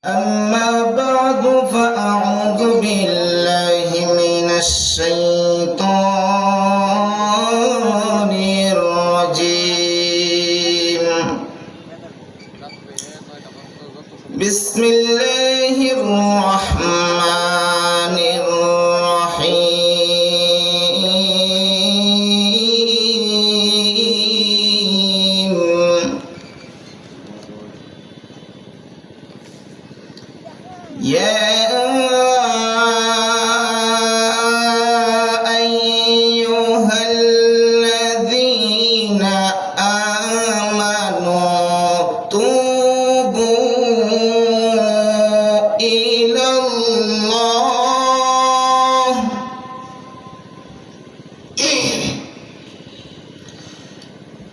أما بعد فأعوذ بالله من الشيطان الرجيم. بسم الله الرحمن الرحيم. يا أيها الذين آمنوا توبوا إلى الله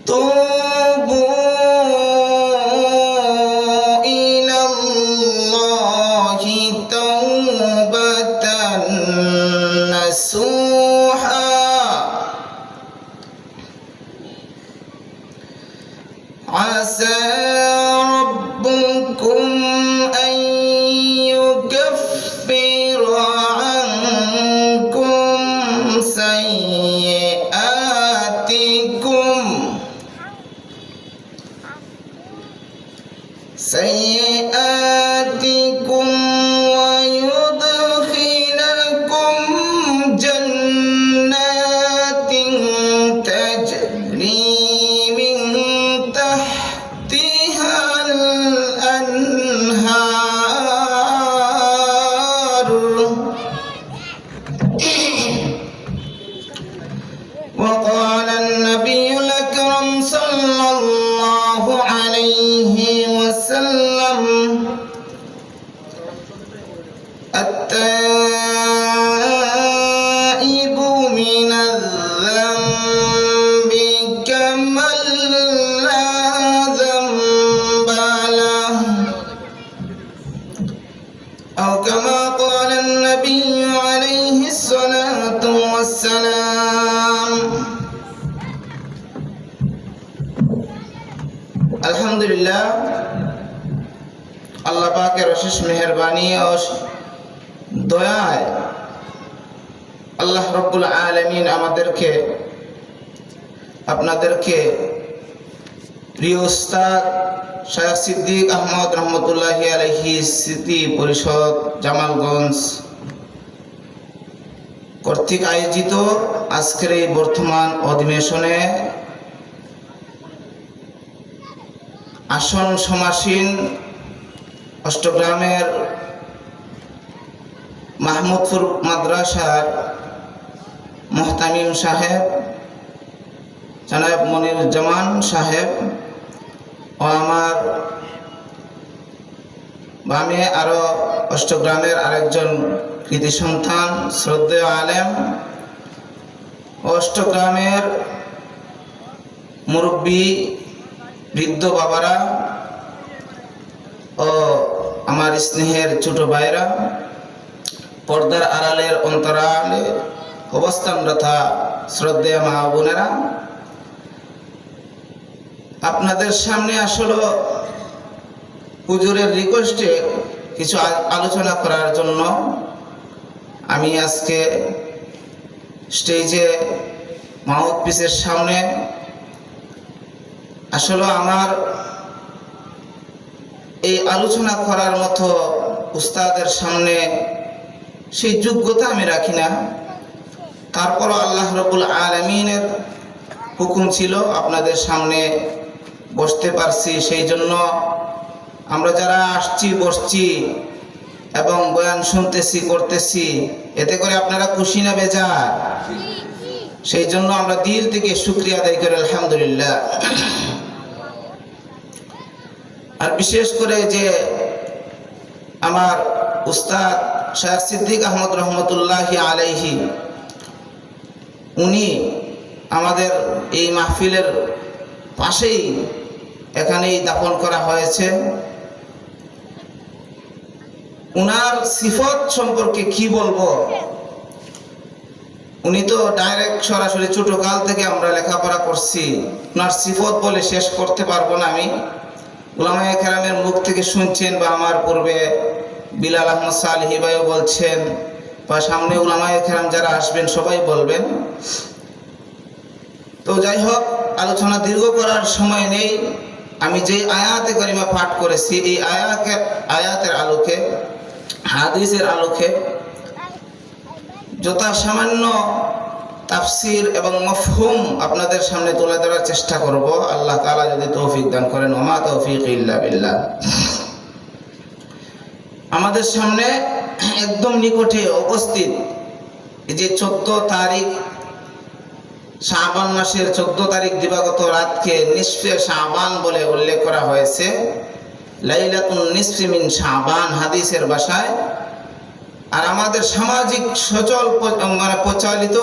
توبة نصوحا عسى ربكم أن يكفر عنكم سيئاتكم ويدخلكم جنات تجري من تحتها الأنهار. وقال النبي الأكرم صلى الله عليه وسلم: التائب من الذنب كمن لا ذنب له، أو كما قال النبي عليه الصلاة والسلام. আলহামদুলিল্লাহ, আল্লাহ পাকের অশেষ মেহেরবানি ও দয়ায় আল্লাহ রব্বুল আলামিন আমাদেরকে আপনাদেরকে প্রিয় উস্তাদ শায়খ সিদ্দিক আহমদ রহমতুল্লাহি আলাইহি স্মৃতি পরিষদ জামালগঞ্জ কর্তৃক আয়োজিত আজকের এই বর্তমান অধিবেশনে আসন সমাসীন অষ্টগ্রামের মাহমুদপুর মাদ্রাসার মুহতামিম সাহেব জনাব মনিরুজ্জামান সাহেব ও আমার বামে আরো অষ্টগ্রামের আরেকজন কৃতি সন্তান শ্রদ্ধেয় আলেম, অষ্টগ্রামের মুরব্বী বৃদ্ধ বাবারা ও আমার স্নেহের ছোট ভাইরা, পর্দার আড়ালের অন্তরালে অবস্থানরতা শ্রদ্ধেয় মা বোনেরা, আপনাদের সামনে আসলে হুজুরের রিকোয়েস্টে কিছু আলোচনা করার জন্য আমি আজকে স্টেজে মাউথপিসের সামনে আসলে আমার এই আলোচনা করার মতো উস্তাদের সামনে সেই যোগ্যতা আমি রাখি না। তারপরও আল্লাহ রব্বুল আলামিনের হুকুম ছিল আপনাদের সামনে বসতে পারছি। সেই জন্য আমরা যারা আসছি, বসছি এবং বয়ান শুনতেছি, করতেছি, এতে করে আপনারা খুশি না বেজার? সেই জন্য আমরা দিল থেকে শুকরিয়া আদায় করি আলহামদুলিল্লাহ। আর বিশেষ করে যে আমার উস্তাদ শায়খ সিদ্দিক আহমদ রহমতুল্লাহি আলাইহি, উনি আমাদের এই মাহফিলের পাশেই এখানেই দাফন করা হয়েছে। উনার সিফত সম্পর্কে কি বলবো, উনি তো ডাইরেক্ট সরাসরি ছোটকাল থেকে আমরা লেখাপড়া করছি, ওনার সিফত বলে শেষ করতে পারবো না আমি। উলামায়ে কেরামের মুখ থেকে শুনছেন, বা আমার পূর্বে বিলাল আহমদ সালেহী ভাইও বলছেন, বা সামনে উলামায়ে কেরাম যারা আসবেন সবাই বলবেন। তো যাই হোক, আলোচনা দীর্ঘ করার সময় নেই। আমি যে আয়াতে কারিমা পাঠ করেছি, এই আয়াতের আলোকে, হাদিসের আলোকে যথা সামান্য তাফসির এবং মফহুম আপনাদের সামনে তুলে ধরার চেষ্টা করব, আল্লাহ তাআলা যদি তৌফিক দান করেন। ওমা তৌফিক ইল্লা বিল্লাহ। আমাদের সামনে একদম নিকটে উপস্থিত এই যে 14 তারিখ শাবান মাসের 14 তারিখ দিবাগত রাতকে নিসফে শাবান বলে উল্লেখ করা হয়েছে। লাইলাতুন নিসফি মিন শাবান হাদিসের ভাষায়। আর আমাদের সামাজিক সচল প্রচলিত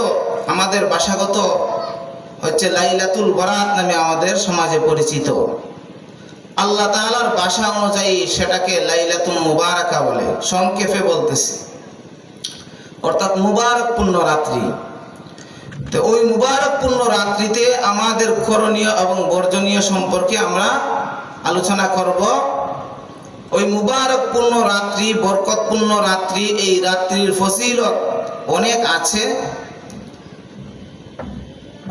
আমাদের ভাষাগত হচ্ছে লাইলাতুল বরাত নামে আমাদের সমাজে পরিচিত। আল্লাহ তাআলার ভাষা অনুযায়ী সেটাকে লাইলাতুল মুবারাকা বলে, সংক্ষেপে বলতেছি, অর্থাৎ মুবারকপূর্ণ রাত্রি। তো ওই মুবারকপূর্ণ রাত্রিতে আমাদের করণীয় এবং বর্জনীয় সম্পর্কে আমরা আলোচনা করব। ওই মুবারকপূর্ণ রাত্রি, বরকতপূর্ণ রাত্রি, এই রাত্রির ফজিলত অনেক আছে।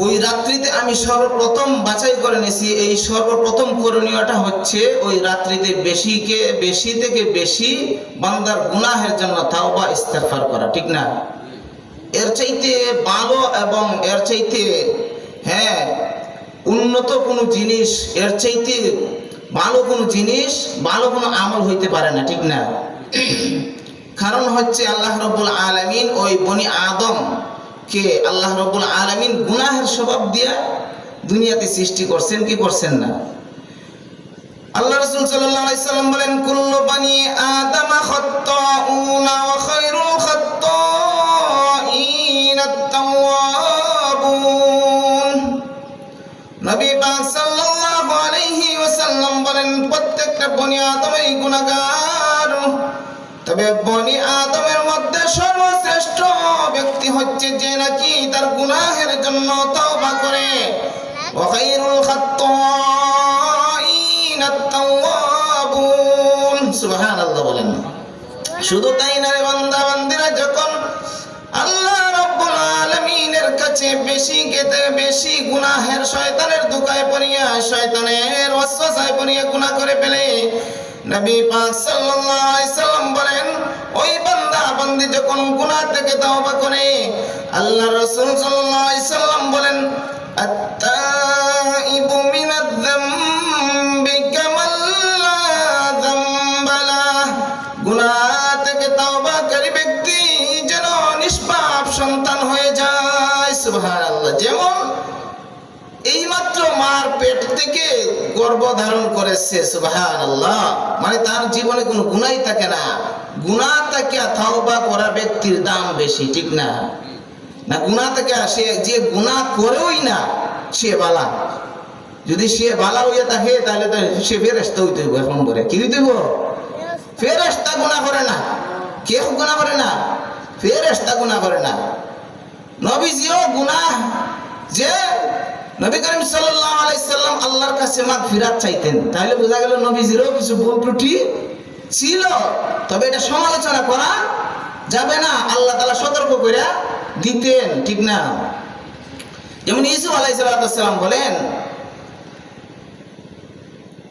ওই রাত্রিতে আমি সর্বপ্রথম বাছাই করে নিয়েছি, এই সর্বপ্রথম করণীয়টা হচ্ছে ওই রাত্রিতে বেশি থেকে বেশি বান্দার গুনাহের জন্য তাওবা ইস্তেগফার করা, ঠিক না? এর চাইতে ভালো এবং এর চাইতে উন্নত কোনো জিনিস, এর চাইতে ভালো কোনো জিনিস, ভালো কোনো আমল হইতে পারে না, ঠিক না? কারণ হচ্ছে আল্লাহ রাব্বুল আলামিন ওই বনি আদম কে আল্লাহ রাব্বুল আলামিন গুনাহের স্বভাব দিয়া দুনিয়াতে সৃষ্টি করছেন, কি করছেন না? আল্লাহ রাসূল সাল্লাল্লাহু আলাইহি সাল্লাম বলেন, কুল্লু বানি আদম খাত্তাউনা ওয়া খায়রুল খাত্তাইন আত-তাওয়াবুন। নবী পাক সাল্লাল্লাহু আলাইহি ওয়াসাল্লাম বলেন, প্রত্যেকটা বনি আদমই গুনাহগার, তবে বনি আদমের মধ্যে সর্বশ্রেষ্ঠ ব্যক্তি হচ্ছে যে নাকি তার গুনাহের জন্য তওবা করে। ওয়া খায়রুল খাত্তাইন আত-তাওয়াবুন। সুবহানাল্লাহ বলেন। শুধু তাই না রে বান্দা বান্দিরা, যখন আল্লাহ রাব্বুল আলামিনের কাছে বেশি গুনাহের শয়তানের ধোঁকায় পড়িয়া, শয়তানের ওয়াসওয়াসায় পড়িয়া গুনাহ করে ফেলে, নবী পাক সাল্লাল্লাহু আলাইহি সাল্লাম বলেন, ওই বান্দা বান্দি যখন গুনাহ থেকে তওবা করে, আল্লাহ রাসূল সাল্লাল্লাহু আলাইহি সাল্লাম বলেন, আত-তাইবু মিনায-যামবি কামান লা যামবা লাহ। গুনাহ থেকে তওবাকারী ব্যক্তি যেন নিষ্পাপ সন্তান হয়ে যায়। সুবহানাল্লাহ। যেমন এইমাত্র মার পেট থেকে গর্ভ ধারণ করেছে, সুবহানাল্লাহ, মানে তার জীবনে কোনো গুনাহ থাকে না। গুনাহ থেকে তওবা করা ব্যক্তির দাম বেশি, ঠিক না? না, গুনাহ থেকে সে যে গুনাহ করেই না সে বালা। যদি সে বালা হইয়া থাকে তাহলে তো সে ফেরেশতা হইতে হইব। এখন করে কি হইতে হইব? ফেরেশতা গুনাহ করে না। কেউ গুনাহ করে না, ফেরেশতা গুনাহ করে না। নবীজিও গুনাহ, যে নবী করিম সাল্লাল্লাহু আলাইহি সাল্লাম আল্লাহর কাছে মাগফিরাত চাইতেন, তাহলে বোঝা গেল নবীজিরও কিছু ভুল ত্রুটি ছিল, তবে এটা সমালোচনা করা যাবে না। আল্লাহ তাআলা সতর্ক করে দিতেন, ঠিক না? যেমন ইউসুফ আলাইহিস সালাম বলেন,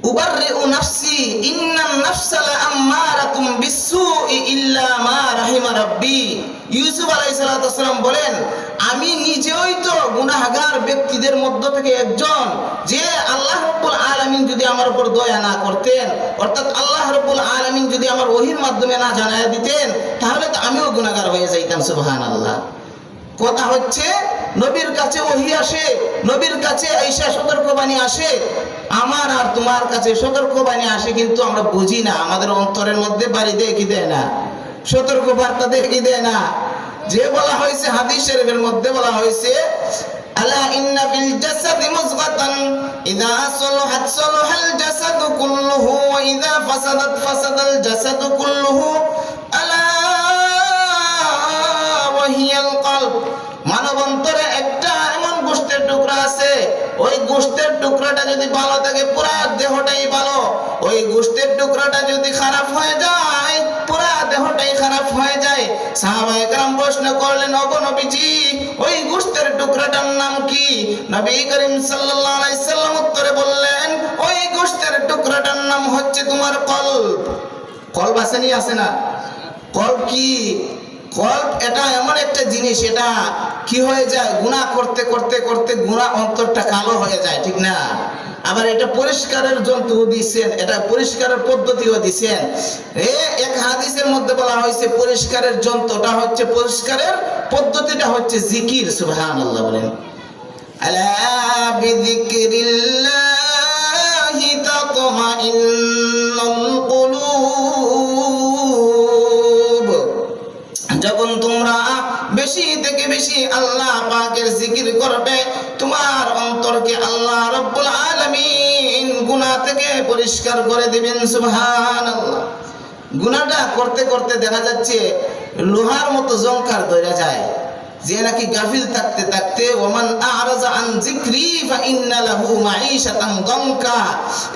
উবাররিউ নাফসি ইন্নান নাফসা লাআম্মারাতুম বিসসুই ইল্লা মা রাহিমা রাব্বি। ইউসুফ আলাইহিস সালাম বলেন, আমি নিজেই তো গুনাহগার ব্যক্তিদের মধ্য থেকে একজন, যে আল্লাহ রাব্বুল আলামিন যদি আমার উপর দয়া না করতেন, অর্থাৎ আল্লাহ রাব্বুল আলামিন যদি আমার ওহীর মাধ্যমে না জানায়া দিতেন, তাহলে তো আমিও গুনাহগার হয়ে যাইতাম। সুবহানাল্লাহ। কথা হচ্ছে, নবীর কাছে ওহী আসে, নবীর কাছে আয়েশা সতর্কবাণী আসে, আমার আর তোমার কাছে সতর্কবাণী আসে, কিন্তু আমরা বুঝি না। আমাদের অন্তরের মধ্যে বাড়ি দেয় কি দেয় না? সতর্ক বার্তা দেয় কি দেয় না? যে বলা হয়েছে, হাদিস শরীফের মধ্যে বলা হয়েছে, আলা ইন্না ফিল জাসাদি মুযগাতান ইযা সালাহাত সালাহাল জাসাদু কুল্লুহু ওয়া ইযা ফাসাদাত ফাসাদাল জাসাদু কুল্লুহু আলা ওয়া হিয়াল কলব। মানব অন্তরে একটা এমন গোষ্ঠী গোশতের টুকরা আছে, ওই গোশতের টুকরাটা যদি ভালো থাকে পুরা দেহটাই ভালো, ওই গোশতের টুকরাটা যদি খারাপ হয়ে যায় পুরা দেহটাই খারাপ হয়ে যায়। সাহাবায়ে কেরাম প্রশ্ন করলেন, ওগো নবীজি ওই গোশতের টুকরাটার নাম কি? নবী করিম সাল্লাল্লাহু আলাইহি সাল্লাম উত্তরে বললেন, ওই গোশতের টুকরাটার নাম হচ্ছে তোমার কলব। কলব আসেনি, আছে না? কলব কি? কলব এটা এমন একটা জিনিস, এটা কি হয়ে যায়, গুনাহ করতে করতে করতে গুনাহ অন্তরটা কালো হয়ে যায়, ঠিক না? আবার এটা পরিষ্কারের যন্ত্র দিয়েছেন, এটা পরিষ্কারের পদ্ধতিও দিয়েছেন। এক হাদিসের মধ্যে বলা হয়েছে পরিষ্কারের যন্ত্রটা হচ্ছে, পরিষ্কারের পদ্ধতিটা হচ্ছে জিকির। সুবহানাল্লাহ বলেন। আলা বিযিকরিল্লাহি তাতমাইন্নুল কুলুব। যখন তোমরা বেশি থেকে বেশি আল্লাহ পাকের জিকির করবে, তোমার অন্তরকে আল্লাহ রাব্বুল আলামিন গুনাহ থেকে পরিষ্কার করে দিবেন। সুবহানাল্লাহ। গুনাহটা করতে করতে দেখা যাচ্ছে লোহার মতো জংকার ধরে যায়, যে নাকি গাফিল থাকতে থাকতে ওমান আরাজা আন যিকরি ফা ইন্না লাহু মাঈশাতান দঙ্কা,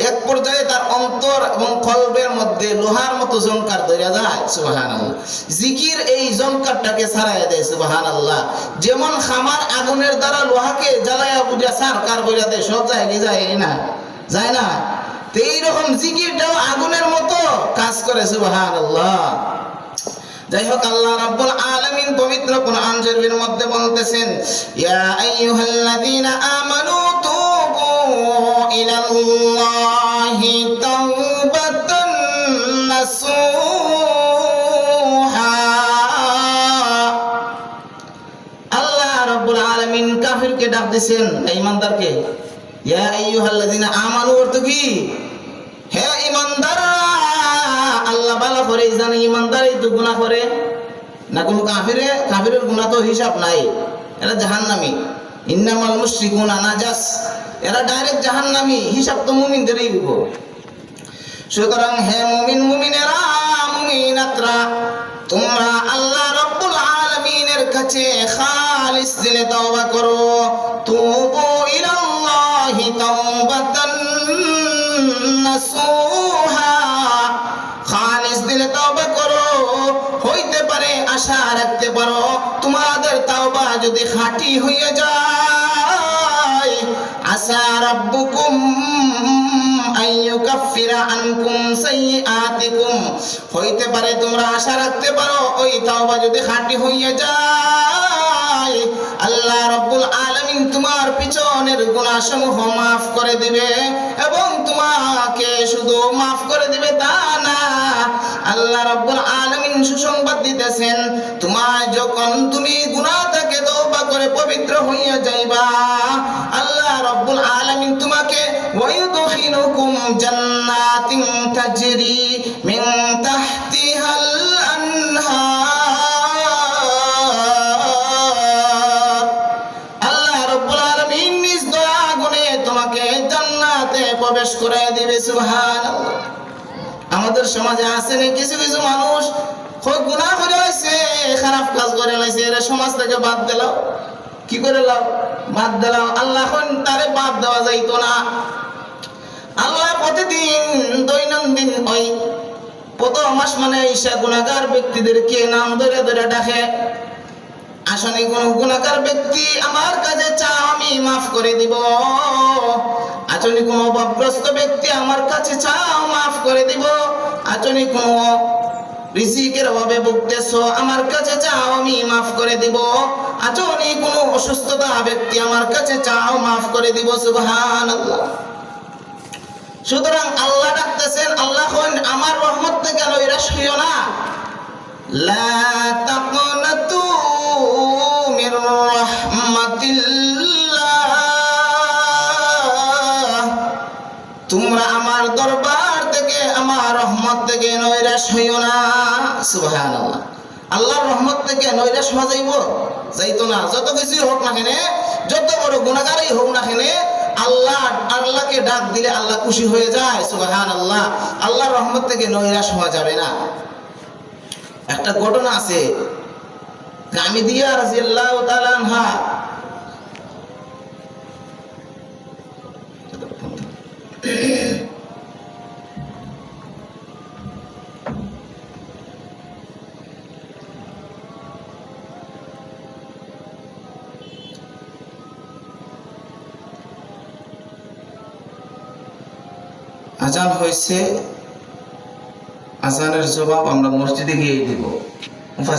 এক পর্যায়ে তার অন্তর এবং কলবের মধ্যে লোহার মতো জংকার ধরে যায়। সুবহানাল্লাহ। জিকির এই জংকারটাকে ছাড়াইয়া দেয়। সুবহানাল্লাহ। যেমন খামার আগুনের দ্বারা লোহাকে জ্বালায়া বুঝা সারকার কইরা দেয়, সব জায়গায় যায় না, যায় না? তো এইরকম জিকিরটাও আগুনের মতো কাজ করে। সুবহানাল্লাহ। যাই হোক, আল্লাহ রাব্বুল আলামিন পবিত্র কোরআন শরীফের মধ্যে বলতেছেন, ইয়া আইয়ুহাল্লাযীনা আমানু তুবু ইলাল্লাহি তাওবাতান নাসুহা। আল্লাহ রাব্বুল আলামিন কাফিরকে ডাক দিবেন, ঈমানদারকে। ইয়া আইয়ুহাল্লাযীনা আমানু অর্থ কি? হে ঈমানদাররা, আল্লাহ ভালো করে জানে ঈমানদারই তো গুনাহ করে না। কোনো কাফিরের গুনাহ তো হিসাব নাই, এরা জাহান্নামী। ইন্নামাল মুশরিকুনা নাজাস, এরা ডাইরেক্ট জাহান্নামী, হিসাব তো মুমিনদেরই হইব। সুতরাং হে মুমিন, মুমিনেরা, মুমিনাতরা, তোমরা আল্লাহ রাব্বুল আলামিনের কাছে খালিস দিলে তওবা করো। তুবু ইলাল্লাহি তাওবাতান নাসুহা, খালিস দিলে তওবা করো। হইতে পারে, আশা রাখতে পারো, তোমাদের তাওবা যদি খাঁটি হয়ে যায়, আসা রাব্বুকুম আইয়ুকাফিরা আনকুম সাইয়্যাতিকুম, হইতে পারে তোমরা আশা রাখতে পারো ওই তাওবা যদি খাঁটি হয়ে যায়, আল্লাহ রাব্বুল আলামিন তোমার পিছনের গুনাহসমূহ মাফ করে দিবে। এবং তোমাকে শুধু মাফ করে দিবে তা না, আল্লাহ রাব্বুল আলামিন সুসংবাদ দিতেছেন, তোমায় যখন তুমি গুনাহ থেকে তওবা করে পবিত্র হইয়া যাইবা, আল্লাহ রাব্বুল আলামিন তোমাকে ওয়ায়ুদখিলুকুম জান্নাতিন তাজরি মিন তাহতিহাল আনহার, আল্লাহ রাব্বুল আলামিন নিজ দয়া গুণে তোমাকে জান্নাতে প্রবেশ করায় দিবে। সুবহানাল্লাহ। আমাদের সমাজে আছে না কিছু কিছু মানুষ গুনাহ করে লাইছে, খারাপ কাজ করে লাইছে, এরা সমাজ থেকে বাদ দিল। কি করে লাও? বাদ দিলাম। আল্লাহ তারে বাদ দেওয়া যাইতো না। আল্লাহ প্রতিদিন দৈনন্দিন ওই প্রথম মাস মানে ঈশা গুনাহগার ব্যক্তিদেরকে নাম ধরে ধরে ডাকে, আসলে কোন গুনাহগার ব্যক্তি আমার কাছে চাও আমি মাফ করে দিব, আসলে কোন অভাবগ্রস্ত ব্যক্তি আমার কাছে চাও মাফ করে দিব, আসলে কোন রিজিকের অভাবে ভুগতেছো আমার কাছে চাও আমি মাফ করে দিব, আসলে কোন অসুস্থতা ব্যক্তি আমার কাছে চাও মাফ করে দিব। সুবহানাল্লাহ। সুতরাং আল্লাহ ডাকতেছেন, আল্লাহ আমার রহমত থেকে নৈরাশ হইও না। লা তাকনাতু মির রাহমাতিল্লাহ, তোমরা আমার দরবার থেকে আমার রহমত থেকে নৈরাশ হইও না। সুবহানাল্লাহ। আল্লাহর রহমত থেকে নৈরাশ হওয়া যাইতো না। যত কিছুই হোক না কেন, যত বড় গুনাহগারই হোক না কেন, আল্লাহকে ডাক দিলে আল্লাহ খুশি হয়ে যায়। সুবহানাল্লাহ। আল্লাহর রহমত থেকে নৈরাশ হওয়া যাবে না। একটা ঘটনা আছে, গামিদিয়া রাদিয়াল্লাহু তাআলা আনহা আজান হয়েছে, আজানের জবাব আমরা মসজিদে গিয়ে দিব।